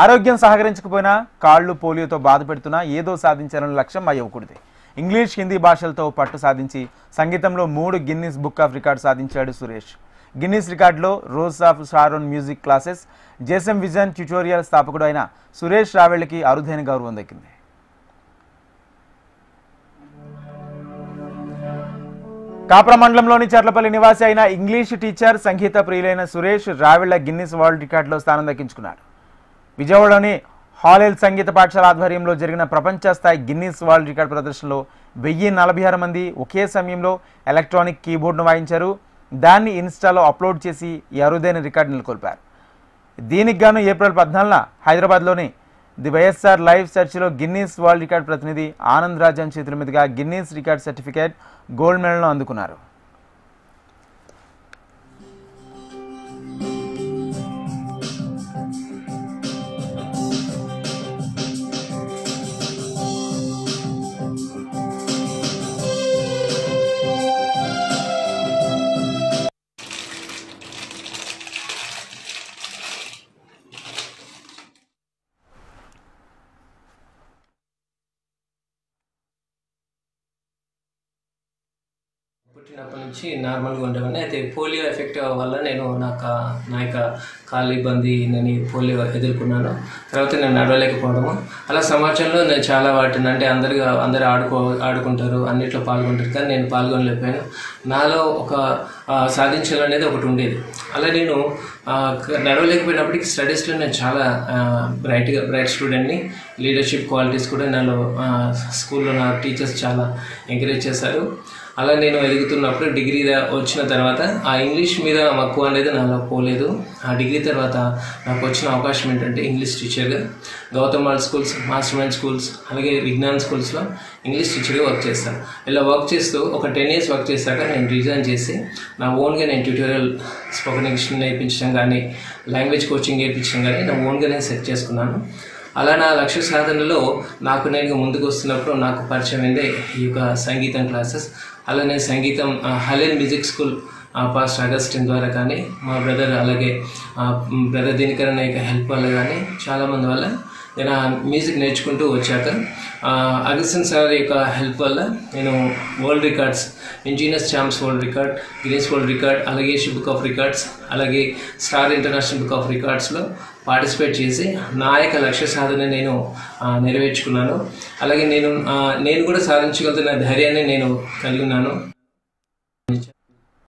ఆరోగ్యం సహకరించకపోయినా కాళ్ళు పోలియోతో బాధపెడుతున్నా ఏదో సాధించాలన్న లక్ష్యం ఆ యువకుడిది. ఇంగ్లీష్, హిందీ భాషలతో పట్టు సాధించి సంగీతంలో 3 గిన్నిస్ బుక్ ఆఫ్ రికార్డ్ సాధించాడు సురేష్. గిన్నిస్ రికార్డులో rose of Sharon music classes, జేసమ్ విజన్ ట్యుటోరియల్ స్థాపకుడు అయిన సురేష్ రావెళ్ళకి అరుదైన గౌరవం దక్కింది. కాప్రా మండలంలోని చర్లపల్లి నివాసి అయిన ఇంగ్లీష్ టీచర్, సంగీత ప్రియులైన సురేష్ రావెళ్ళ గిన్నిస్ వరల్డ్ రికార్డులో స్థానం దక్కించుకున్నాడు. విజయవాడలోని హాలెల్ సంగీత పాఠశాల ఆధ్వర్యంలో జరిగిన ప్రపంచ స్థాయి గిన్నిస్ వరల్డ్ రికార్డ్ ప్రదర్శనలో 1046 మంది ఒకే సమయంలో ఎలక్ట్రానిక్ కీబోర్డ్ను వాయించారు. దాన్ని ఇన్స్టాలో అప్లోడ్ చేసి ఈ అరుదైన రికార్డు నెలకొల్పారు. దీనికి గాను ఏప్రిల్ 14న హైదరాబాద్లోని ది వైఎస్ఆర్ లైవ్ చర్చిలో గిన్నిస్ వరల్డ్ రికార్డ్ ప్రతినిధి ఆనంద్ రాజన్ చేతుల మీదుగా గిన్నిస్ రికార్డ్ సర్టిఫికేట్, గోల్డ్ మెడల్ను అందుకున్నారు. పుట్టినప్పటి నుంచి నార్మల్గా ఉండేవాడిని. అయితే పోలియో ఎఫెక్ట్ వల్ల నేను నా యొక్క కాళ్ళు ఇబ్బంది నేను పోలియో ఎదుర్కొన్నాను. తర్వాత నేను నడవలేకపోవడము, అలా సమాజంలో నేను చాలా వాటిని అంటే అందరూ ఆడుకుంటారు, అన్నిట్లో పాల్గొంటారు, కానీ నేను పాల్గొనలేకపోయాను. నాలో ఒక సాధించాలనేది ఒకటి ఉండేది. అలా నేను నడవలేకపోయినప్పటికీ స్టడీస్లో నేను చాలా బ్రైట్ స్టూడెంట్ని. లీడర్షిప్ క్వాలిటీస్ కూడా నాలో స్కూల్లో నా టీచర్స్ చాలా ఎంకరేజ్ చేశారు. అలా నేను ఎదుగుతున్నప్పుడు డిగ్రీ వచ్చిన తర్వాత ఆ ఇంగ్లీష్ మీద మక్కువ అనేది నాలో పోలేదు. ఆ డిగ్రీ తర్వాత నాకు వచ్చిన అవకాశం ఏంటంటే ఇంగ్లీష్ టీచర్గా గౌతమ్ వాల్ స్కూల్స్, మాస్టర్ మైండ్ స్కూల్స్, అలాగే విజ్ఞాన్ స్కూల్స్లో ఇంగ్లీష్ టీచర్గా వర్క్ చేస్తాను. ఇలా వర్క్ చేస్తూ ఒక 10 years వర్క్ చేశాక నేను రిజైన్ చేసి నా ఓన్గా నేను ట్యూటోరియల్, స్పోకెన్ ఇంగ్లీష్ నేర్పించడం కానీ, లాంగ్వేజ్ కోచింగ్ నేర్పించడం కానీ నా ఓన్గా నేను సెట్ చేసుకున్నాను. అలా నా లక్ష్య సాధనలో నాకు నేను ముందుకు వస్తున్నప్పుడు నాకు పరిచయం అయిందే ఈ యొక్క సంగీతం క్లాసెస్. అలా నేను సంగీతం హాలెల్ మ్యూజిక్ స్కూల్ పాస్టర్ అగస్టిన్ ద్వారా కానీ, మా బ్రదర్ అలాగే బ్రదర్ దినకరన్ యొక్క హెల్ప్ వల్ల కానీ, చాలామంది వల్ల నేను ఆ మ్యూజిక్ నేర్చుకుంటూ వచ్చాక అగస్టిన్ సార్ యొక్క హెల్ప్ వల్ల నేను world records, engineers champs world record, Guinness world record, అలాగే బుక్ ఆఫ్ రికార్డ్స్, అలాగే స్టార్ ఇంటర్నేషనల్ బుక్ ఆఫ్ రికార్డ్స్లో పార్టిసిపేట్ చేసి నా యొక్క లక్ష్య సాధన నేను నెరవేర్చుకున్నాను. అలాగే నేను కూడా సాధించగలుగుతున్న ధైర్యాన్ని నేను కలిగి ఉన్నాను.